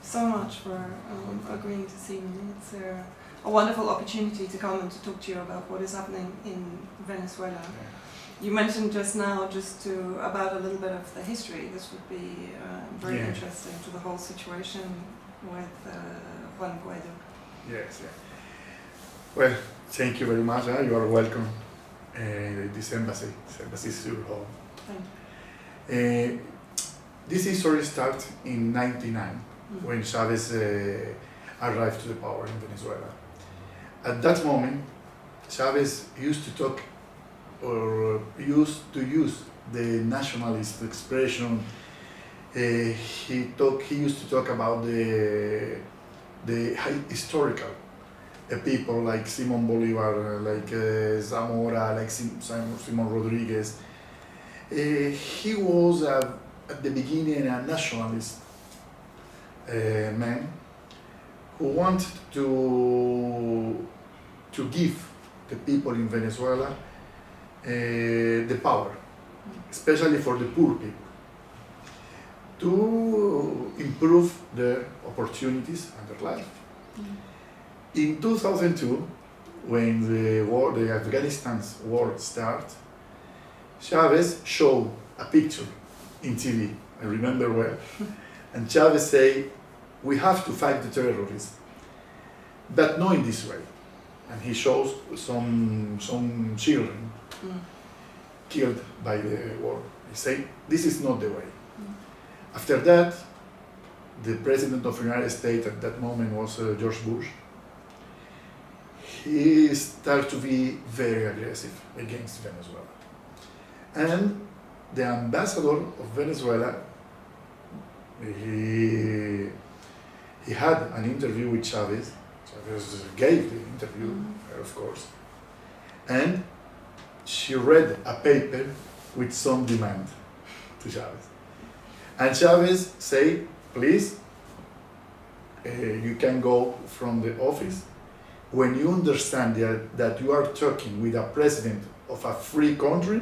so much for agreeing to see me. It's a wonderful opportunity to come and to talk to you about what is happening in Venezuela. Yeah. You mentioned just now about a little bit of the history. This would be very interesting to the whole situation with Juan Guaido. Yes, yeah. Well, thank you very much. You are welcome. This embassy is your home. Thank you. This history starts in '99 when Chavez arrived to the power in Venezuela. At that moment, Chavez used to use the nationalist expression. He used to talk about the historical people like Simon Bolivar, like Zamora, like Simon Rodriguez. He was at the beginning a nationalist man who wanted to give the people in Venezuela the power, especially for the poor people, to improve their opportunities and their life. In 2002, when the Afghanistan war started, Chavez showed a picture in TV, I remember well, and Chavez said, we have to fight the terrorists, but not in this way. And he shows some children killed by the war. He said, this is not the way. After that, the president of the United States at that moment was George Bush. He started to be very aggressive against Venezuela. And the ambassador of Venezuela, he had an interview with Chavez. Chavez gave the interview, of course. And she read a paper with some demand to Chavez. And Chavez said, please, you can go from the office. When you understand that you are talking with a president of a free country,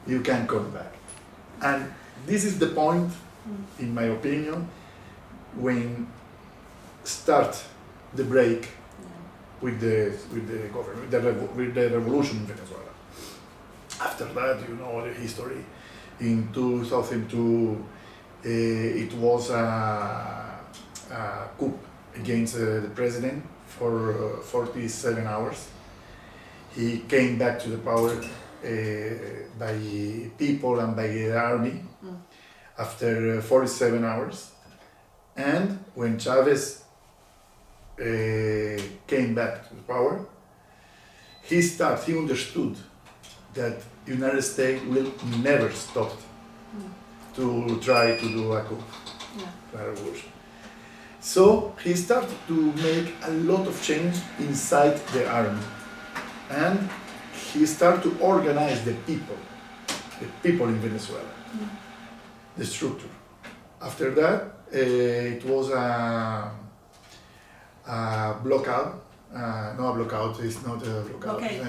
you can come back. And this is the point, in my opinion, when start the break with the government, with the revolution in Venezuela. After that, you know the history. In 2002, it was a coup against the president for 47 hours. He came back to the power by people and by the army after 47 hours. And when Chavez came back to the power, he understood that United States will never stop to try to do a coup, a revolution. So he started to make a lot of change inside the army, and he started to organize the people in Venezuela, the structure. After that, it was a blockade. No, a blockade is not a blockade.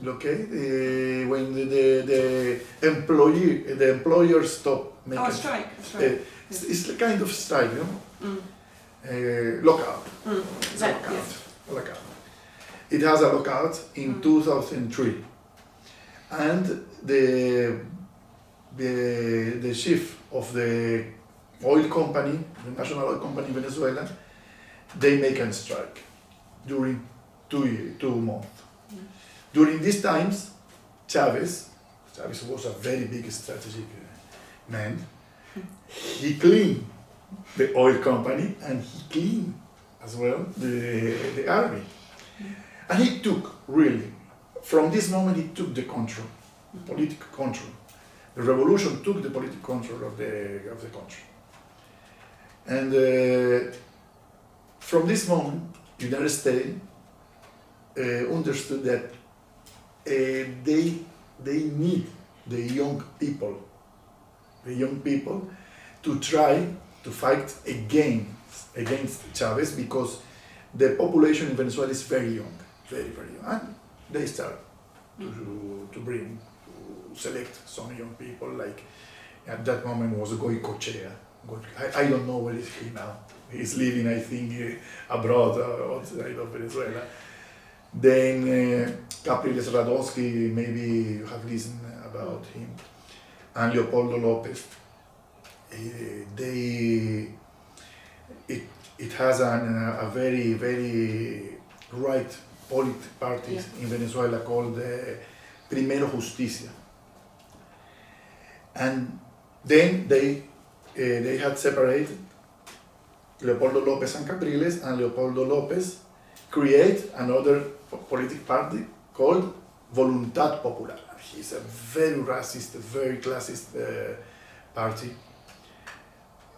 Blockade. When the employer stopped making. Oh, a strike. It's a kind of strike, you know. Lockout. Lockout. It has a lockout in 2003, and the chief of the oil company, the national oil company in Venezuela, they make a strike during 2 months. During these times, Chavez was a very big strategic man. He cleaned the oil company and he cleaned as well the army. And he took, really, from this moment he took the control, political control. The revolution took the political control of the country. And from this moment, the United States understood that they need the young people to try to fight against Chavez, because the population in Venezuela is very young, very, very young. And they start to select some young people, like at that moment was Goycochea, I don't know where is he now. He's living, I think, abroad, outside of Venezuela. Then Capriles Radowski, maybe you have listened about him, and Leopoldo Lopez. It has a very, very right party in Venezuela called Primero Justicia. And then they had separated Leopoldo Lopez and Capriles, and Leopoldo Lopez create another political party called Voluntad Popular. He's a very racist, very classist party.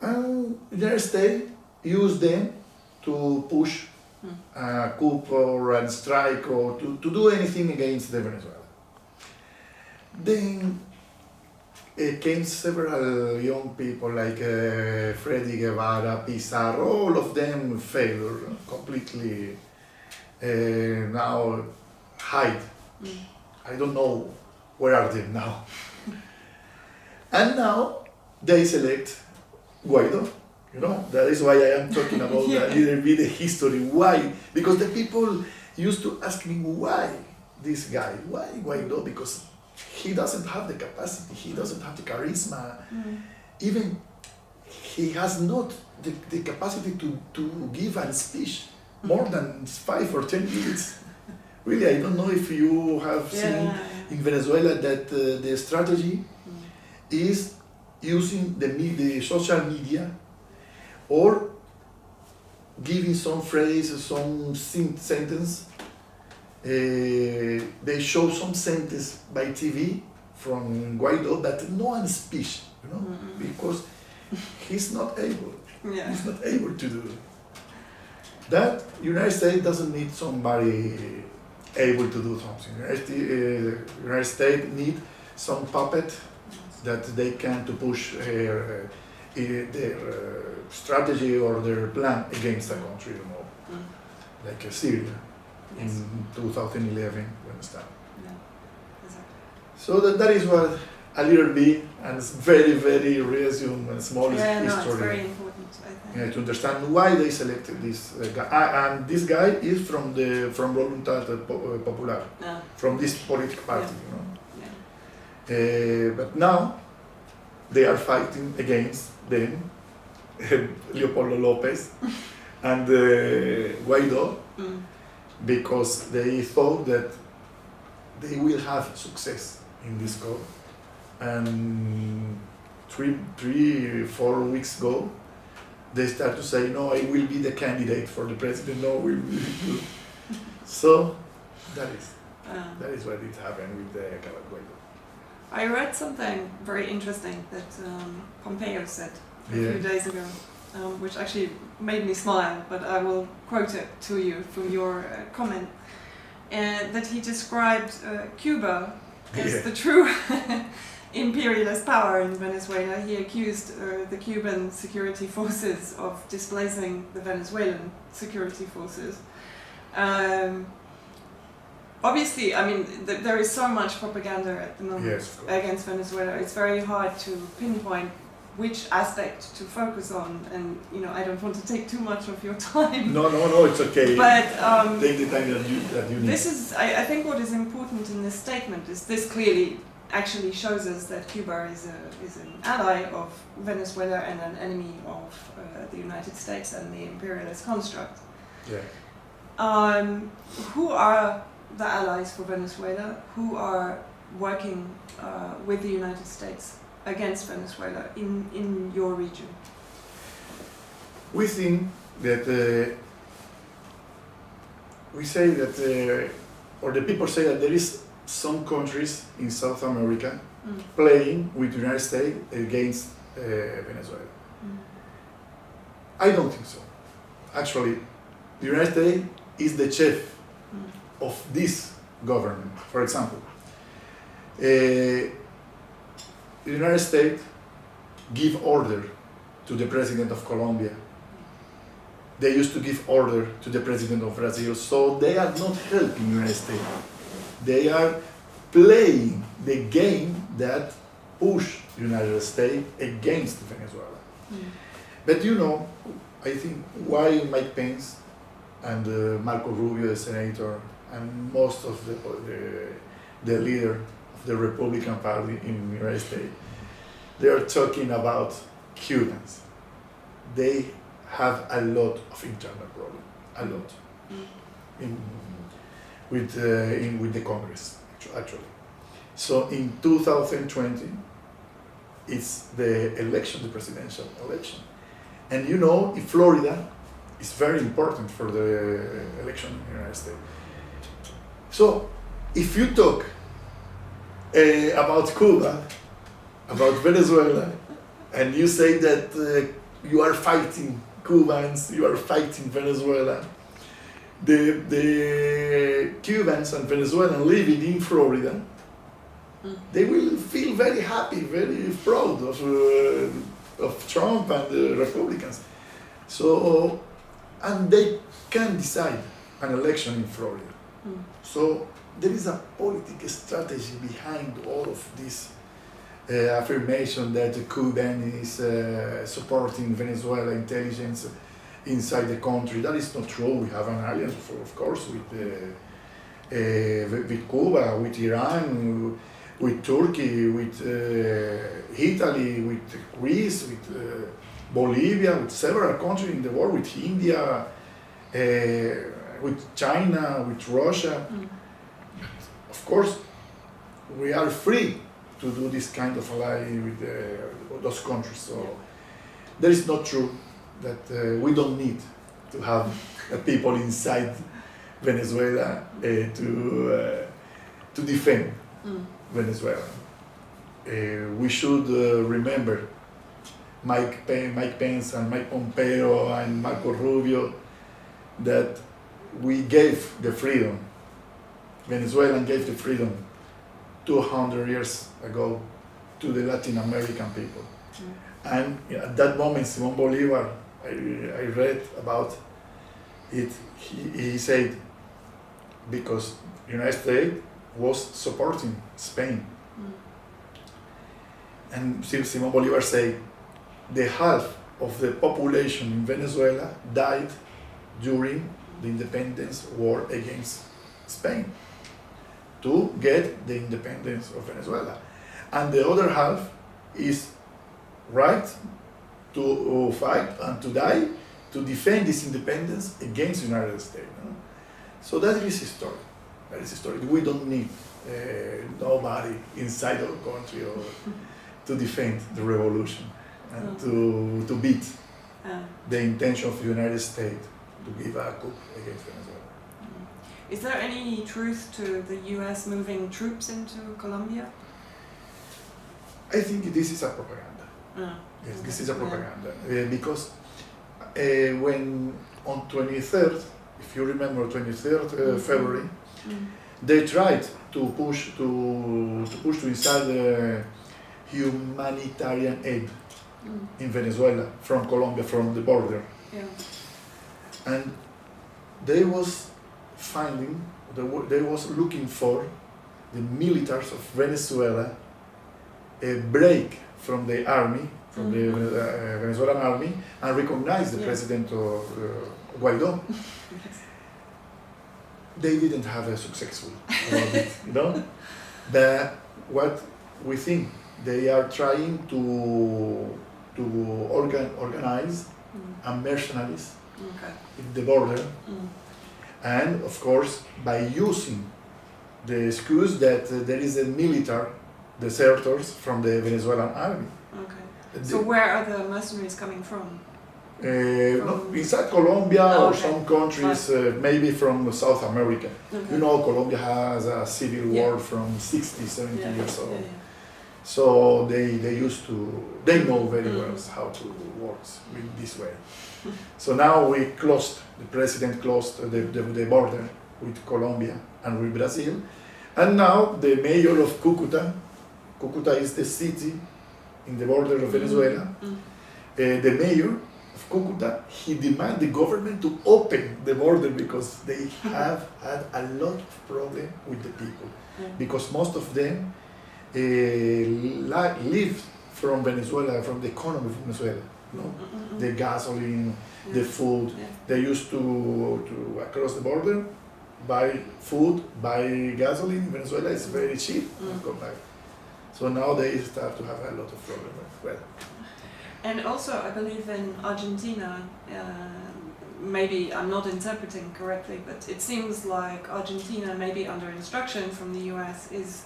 And the United States used them to push a coup or a strike or to do anything against the Venezuela. Then came several young people like Freddy Guevara, Pizarro, all of them failed completely. Now hide. I don't know where are they now. And now they select Guaido. You know, that is why I am talking about a little bit of history. Why? Because the people used to ask me why this guy, why Guaido? Because he doesn't have the capacity, he doesn't have the charisma. Even he has not the capacity to give a speech more than 5 or 10 minutes. Really, I don't know if you have seen in Venezuela that the strategy is using the social media or giving some phrase, some sentence. They show some sentence by TV from Guaido, but no one speaks, you know, because he's not able. He's not able to do it. That United States doesn't need somebody able to do something. United States need some puppet that they can to push their strategy or their plan against a country, you know, like Syria in 2011 when it started. Exactly. So that is what a little bit, and it's very, very resume and small history. No, it's very important, I think. To understand why they selected this guy. And this guy is from Voluntad Popular, from this political party, you know. But now they are fighting against them, Leopoldo Lopez and Guaido, because they thought that they will have success in this call. And 3-4 weeks ago, they start to say, no, I will be the candidate for the president, no, will be you. So that is what it happened with the Guaido. I read something very interesting that Pompeo said a few days ago, which actually made me smile, but I will quote it to you from your comment. That he described Cuba as the true imperialist power in Venezuela. He accused the Cuban security forces of displacing the Venezuelan security forces. Obviously, I mean, there is so much propaganda at the moment against Venezuela. It's very hard to pinpoint which aspect to focus on, and I don't want to take too much of your time. No, it's okay. But take the time that you need. This is, I think, what is important in this statement is this clearly actually shows us that Cuba is an ally of Venezuela and an enemy of the United States and the imperialist construct. Who are the allies for Venezuela? Who are working with the United States against Venezuela in your region? We think that we say that, or the people say that there is some countries in South America playing with the United States against Venezuela. I don't think so. Actually, the United States is the chief of this government. For example, the United States give order to the president of Colombia. They used to give order to the president of Brazil, so they are not helping the United States. They are playing the game that push the United States against Venezuela. But you know, I think why Mike Pence and Marco Rubio, the senator, and most of the leader of the Republican Party in the United States, they are talking about Cubans. They have a lot of internal problems, a lot, with the Congress, actually. So in 2020, it's the election, the presidential election. And you know, in Florida, it's very important for the election in the United States. So if you talk about Cuba, about Venezuela, and you say that you are fighting Cubans, you are fighting Venezuela, the Cubans and Venezuelans living in Florida, they will feel very happy, very proud of Trump and the Republicans. So, and they can decide an election in Florida. So there is a political strategy behind all of this affirmation that the Cuban is supporting Venezuela intelligence inside the country. That is not true. We have an alliance, of course, with Cuba, with Iran, with Turkey, with Italy, with Greece, with Bolivia, with several countries in the world, with India, with China, with Russia. Of course, we are free to do this kind of ally with those countries. So that is not true that we don't need to have people inside Venezuela to defend Venezuela. We should remember Mike Pence and Mike Pompeo and Marco Rubio that we gave the freedom. Venezuela gave the freedom 200 years ago to the Latin American people. And at that moment, Simón Bolívar, I read about it, he said, because the United States was supporting Spain. And Simón Bolívar said, the half of the population in Venezuela died during the independence war against Spain to get the independence of Venezuela. And the other half is right to fight and to die to defend this independence against the United States. No? So that is history. That is history. We don't need nobody inside our country or to defend the revolution and to beat the intention of the United States to give a coup against Venezuela. Is there any truth to the US moving troops into Colombia? I think this is a propaganda. Yes, okay. This is a propaganda. Because when on 23rd, if you remember 23rd February, they tried to push to inside the humanitarian aid in Venezuela from Colombia, from the border. Yeah. And they was looking for the militaries of Venezuela a break from the army, from the Venezuelan army, and recognize the president of Guaido. They didn't have a successful about it, you know. But what we think, they are trying to organize a mercenaries in the border, and of course by using the excuse that there is a military deserters from the Venezuelan army. Okay. So where are the mercenaries coming from? Inside Colombia or some countries, maybe from South America. Okay. You know, Colombia has a civil war from 60, 70 years old. Yeah. So they know very well how to work with this way. So now the president closed the border with Colombia and with Brazil. And now the mayor of Cúcuta is the city in the border of Venezuela. The mayor of Cúcuta, he demanded the government to open the border because they have had a lot of problem with the people. Because most of them live from Venezuela, from the economy of Venezuela. no? The gasoline, the food. Yeah. They used to across the border, buy food, buy gasoline. Venezuela is very cheap. And come back. So now they start to have a lot of problems. Well, and also I believe in Argentina, maybe I'm not interpreting correctly, but it seems like Argentina, maybe under instruction from the US, is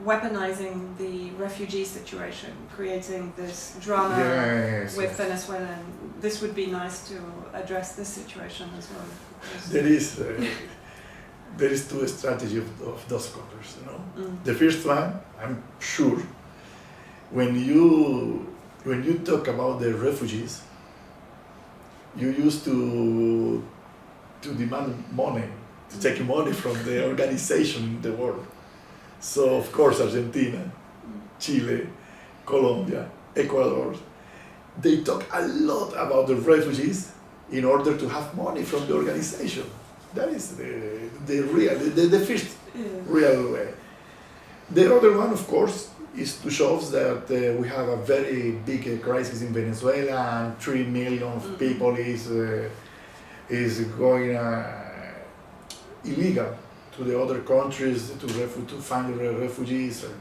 weaponizing the refugee situation, creating this drama with Venezuela. And this would be nice to address this situation as well. There is two strategies of those countries, you know. The first one, I'm sure, when you talk about the refugees, you used to demand money, to take money from the organization in the world. So of course Argentina, Chile, Colombia, Ecuador, they talk a lot about the refugees in order to have money from the organization. That is the first real way. The other one, of course, is to show that we have a very big crisis in Venezuela and 3 million people is going illegal to the other countries to find refugees. Yes.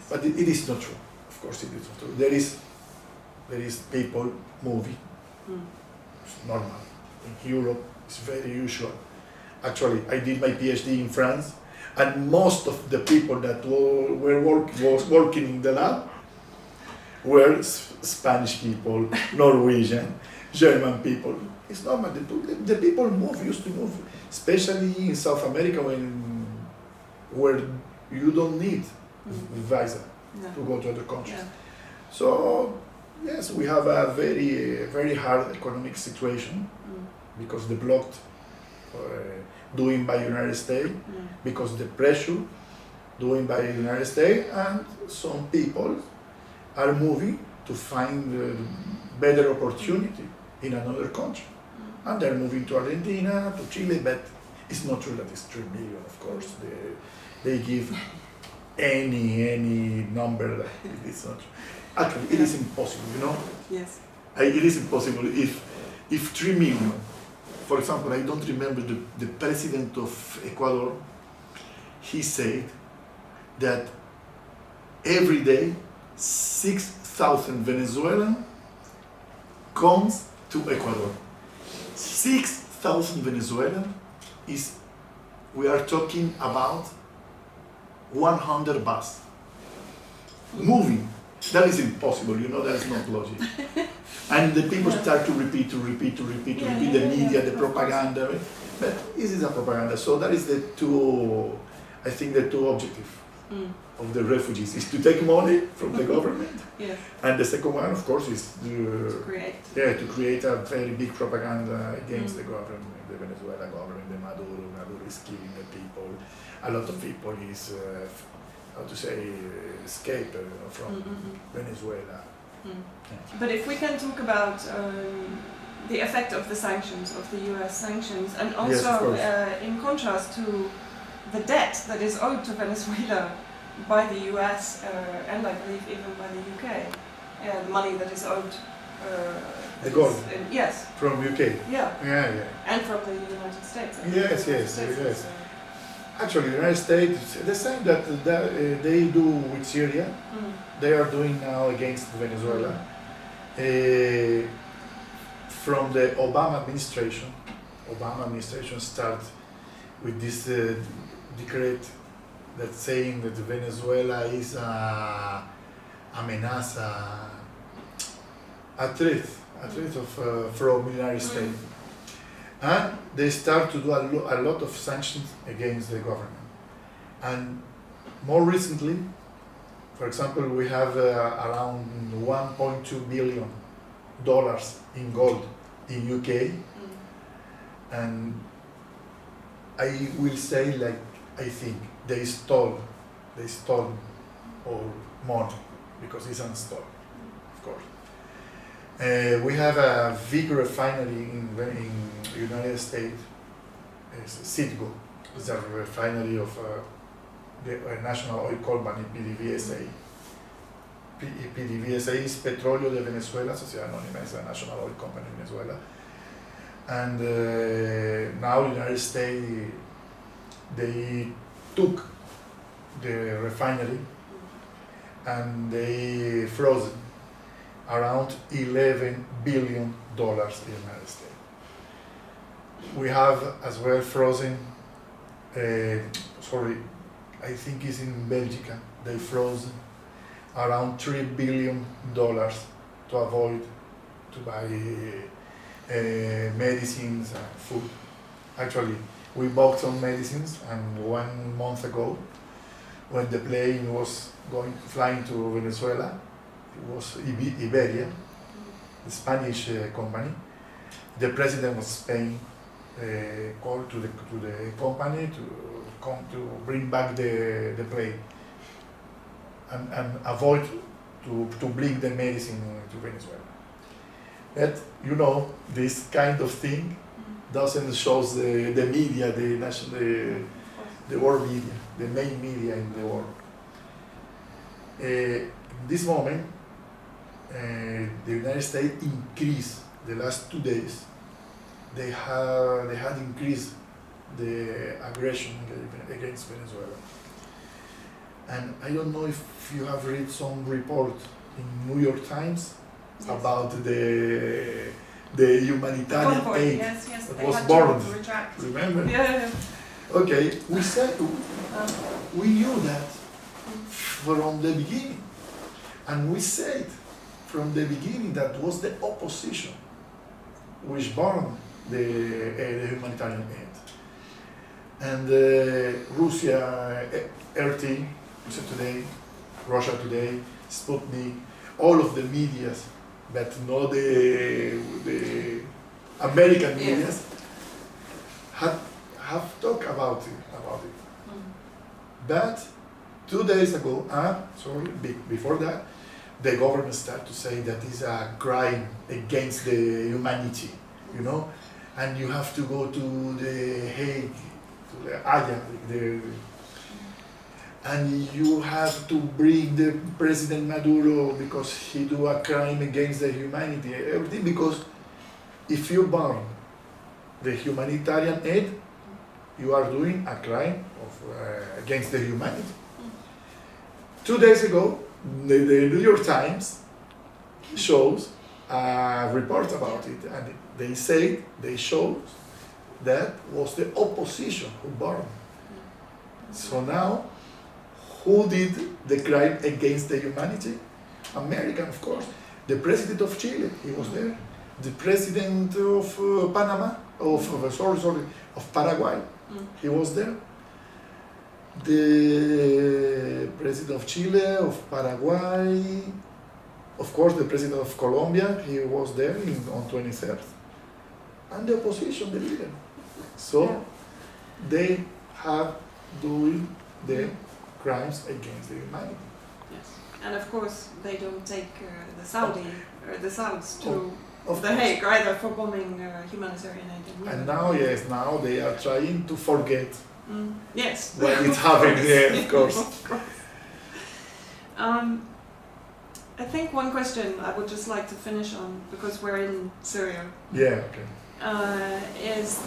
But it is not true. Of course, it is not true. There is people moving. It's normal. In Europe, it's very usual. Actually, I did my PhD in France, and most of the people that was working in the lab were Spanish people, Norwegian, German people. It's normal. The people used to move, especially in South America, where you don't need visa to go to other countries. Yeah. So yes, we have a very hard economic situation because the blocked doing by United States, because the pressure doing by the United States, and some people are moving to find better opportunity in another country. And they're moving to Argentina, to Chile, but it's not true that it's 3 million, of course. They give any number that it's not true. Actually, it is impossible, you know? Yes. It is impossible. If 3 million, for example, I don't remember the president of Ecuador, he said that every day 6,000 Venezuelan comes to Ecuador. 6,000 Venezuelan we are talking about 100 bus moving. That is impossible, you know, that is not logic. And the people start to repeat the media, the propaganda. But this is a propaganda. So that is the two objectives of the refugees, is to take money from the government. Yes. And the second one, of course, is to create a very big propaganda against the government, the Venezuela government, the Maduro. Maduro is killing the people. A lot of people is, escape from Venezuela. But if we can talk about the effect of the sanctions, of the US sanctions, and also in contrast to the debt that is owed to Venezuela by the US and I believe even by the UK, the money that is owed. The gold. Yes. From UK. Yeah. And from the United States. Yes. Actually, the United States, the same that they do with Syria, they are doing now against Venezuela. From the Obama administration started with this decree that's saying that Venezuela is a threat from the United States. And they start to do a lot of sanctions against the government. And more recently, for example, we have around $1.2 billion in gold in UK. And I will say, I think they stole all money, because it's unstolen, of course. We have a big refinery in United States, Citgo. It's a refinery of the National Oil Company, PDVSA. PDVSA is Petróleo de Venezuela, Sociedad Anónima, is a national oil company in Venezuela. And now the United States, they took the refinery and they frozen around $11 billion in the United States. We have as well frozen, I think it's in Belgium, they frozen around $3 billion to avoid to buy medicines and food. Actually, we bought some medicines, and 1 month ago, when the plane was flying to Venezuela, it was Iberia, the Spanish company. The president was paying call to the company to come to bring back the plane and avoid to bring the medicine to Venezuela. But you know, this kind of thing doesn't show the media, the world media, the main media in the world. This moment, the United States increased the last 2 days. They had increased the aggression against Venezuela. And I don't know if you have read some report in New York Times about the humanitarian aid that was burned. Remember? Yeah. Okay, we knew that from the beginning, and we said from the beginning that was the opposition which burned the humanitarian aid. And Russia, RT, Russia Today, Russia Today, Sputnik, all of the medias, but not the American medias, have talked about it. But 2 days ago, before that, the government started to say that it's a crime against the humanity, you know, and you have to go to the Hague, to the Haya, and you have to bring the President Maduro because he do a crime against the humanity, everything, because if you burn the humanitarian aid, you are doing a crime against the humanity. 2 days ago, the New York Times shows a report about it, and they showed that was the opposition who burned. So now, who did the crime against the humanity? American, of course. The president of Chile, he was there. The president of Panama, of Paraguay, he was there. The president of Chile, of Paraguay, of course the president of Colombia, he was there on 23rd. And the opposition, the leader. So they have doing the crimes against the humanity. Yes, and of course they don't take the Sauds to of the course. Hague either for bombing humanitarian aid. And now they are trying to forget yes. what it's happening there, of course. I think one question I would just like to finish on, because we're in Syria, Yeah, okay. is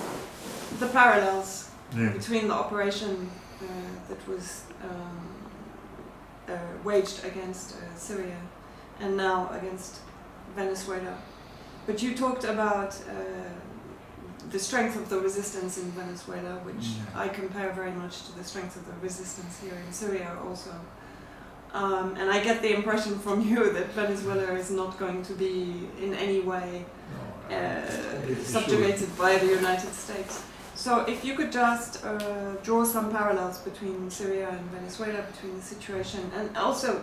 the parallels Yeah. between the operation that was waged against Syria and now against Venezuela. But you talked about the strength of the resistance in Venezuela, which I compare very much to the strength of the resistance here in Syria also. And I get the impression from you that Venezuela is not going to be in any way subjugated by the United States. So if you could just draw some parallels between Syria and Venezuela, between the situation and also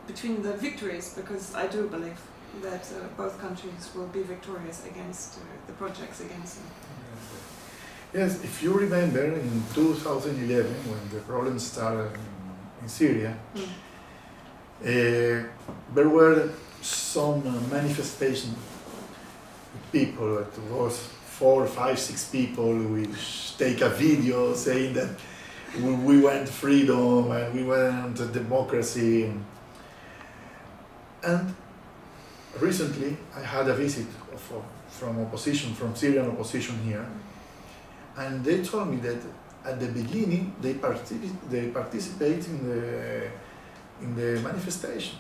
between the victories, because I do believe that both countries will be victorious against the projects against them. Yes, if you remember in 2011 when the problem started in Syria, there were some manifestations with people. It was 4, 5, 6 people which take a video saying that we want freedom and we want democracy. And recently I had a visit from opposition, from Syrian opposition here, and they told me that at the beginning they participate in the manifestation.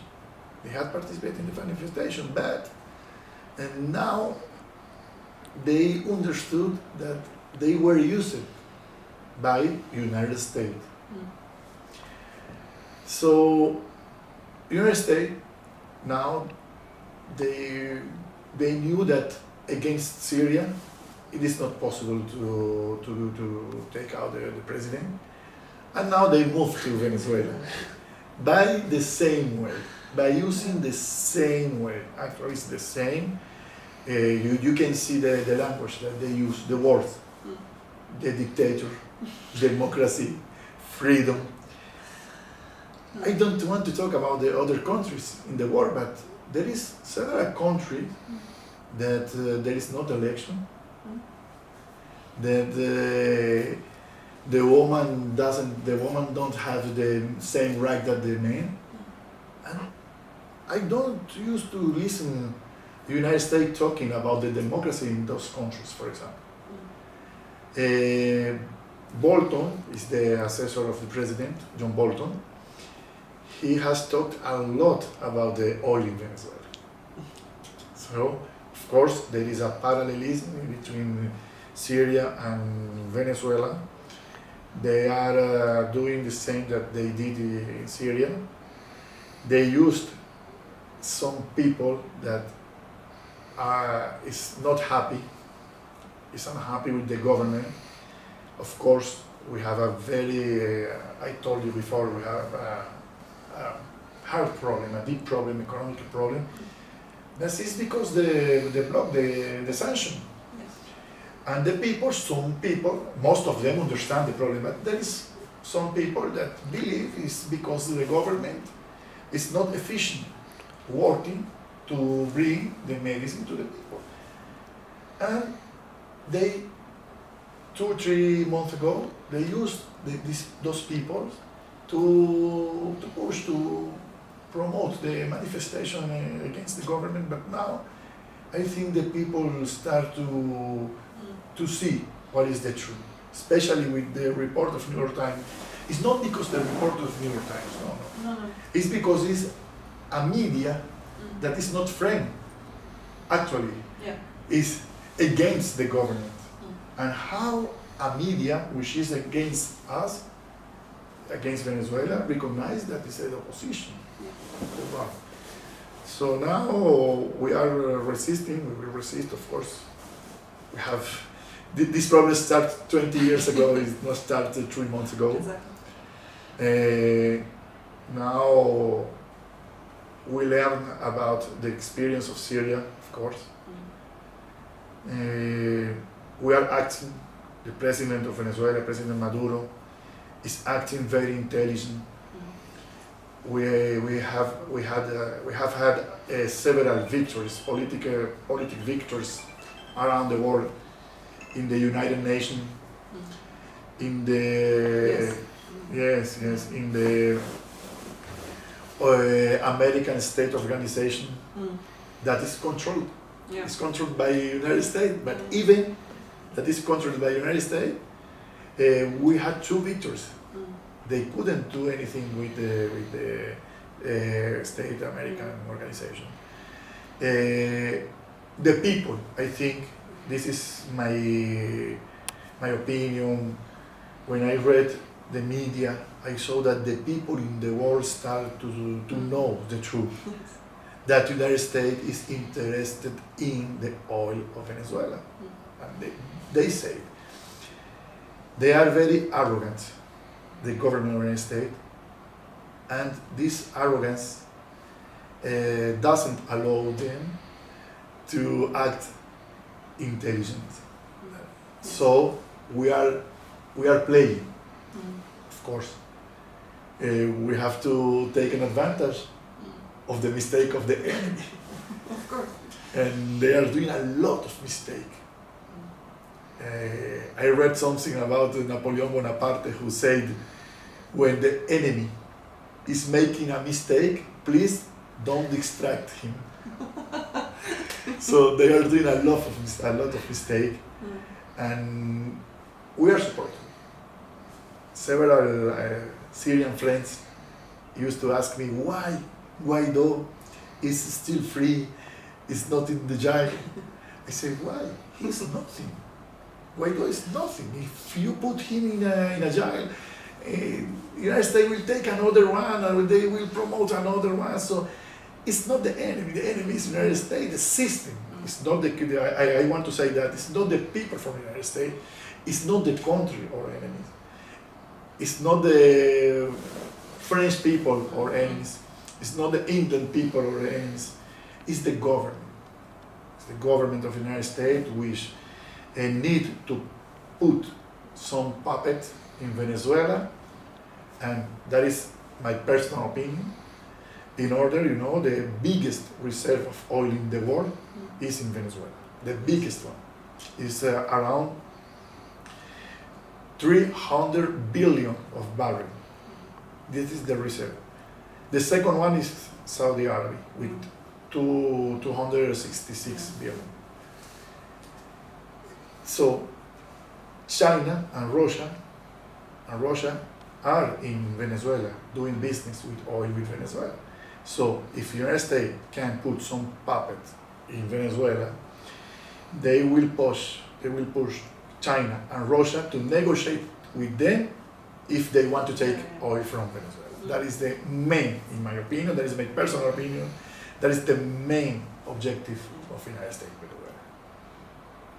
They had participated in the manifestation, but and now they understood that they were used by United States. So United States now they knew that against Syria it is not possible to take out the president, and now they moved to Venezuela by the same way, by using the same way. Actually, it's the same. You can see the language that they use, the words, the dictator, democracy, freedom. I don't want to talk about the other countries in the world, but there is several countries that there is not election, that the woman don't have the same right that the man, and I don't used to listen the United States talking about the democracy in those countries, for example. Bolton is the assessor of the president, John Bolton. He has talked a lot about the oil in Venezuela. So, of course, there is a parallelism between Syria and Venezuela. They are doing the same that they did in Syria. They used some people that is not happy, is unhappy with the government. Of course, we have a very, I told you before, we have a hard problem, a big problem, economic problem. This is because they block the sanction. Yes. And the people, some people, most of them understand the problem, but there is some people that believe it's because the government is not efficient working to bring the medicine to the people. And they, 2-3 months ago, they used those people to push, to promote the manifestation against the government, but now I think the people start to see what is the truth, especially with the report of New York Times. It's not because the report of New York Times, no. It's because it's a media that is not friend, actually, is against the government. And how a media which is against us, against Venezuela, recognize that it's an opposition. So now we are resisting, we will resist, of course. We have, this problem started 20 years ago, it not started 3 months ago. Exactly. Now we learn about the experience of Syria, of course. We are acting, the president of Venezuela, President Maduro, is acting very intelligent. We have had several victories, political victories around the world, in the United Nations, in the in the American State Organization, that is controlled. It's controlled by the United States, but even that is controlled by the United States, we had 2 victories. They couldn't do anything with the State American Organization. The people, I think, this is my opinion. When I read the media, I saw that the people in the world start to know the truth. That the United States is interested in the oil of Venezuela. And they say it. They are very arrogant, the government of the United States, and this arrogance doesn't allow them to act intelligent. So we are playing, of course. We have to take an advantage of the mistake of the enemy. Of course. And they are doing a lot of mistake. I read something about Napoleon Bonaparte, who said, when the enemy is making a mistake, please don't distract him. So they are doing a lot of mistake, and we are supporting. Several Syrian friends used to ask me why Guaido is still free, is not in the jail. I say, why? He's nothing. Guaido is nothing. If you put him in a jail, the United States will take another one, or they will promote another one. So it's not the enemy. The enemy is the United States, the system. It's not I want to say that it's not the people from the United States. It's not the country or enemies. It's not the French people or enemies. It's not the Indian people or enemies. It's the government. It's the government of the United States which need to put some puppet in Venezuela, and that is my personal opinion. In order, the biggest reserve of oil in the world is in Venezuela. The biggest one is around 300 billion of barrels. This is the reserve. The second one is Saudi Arabia with 266 billion. So China and Russia are in Venezuela doing business with oil with Venezuela. So if the United States can put some puppet in Venezuela, they will push China and Russia to negotiate with them if they want to take oil from Venezuela. That is the main, in my opinion, that is my personal opinion, that is the main objective of the United States.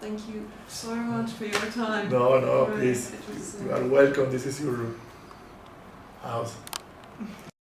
Thank you so much for your time. No, please. You are welcome. This is your house.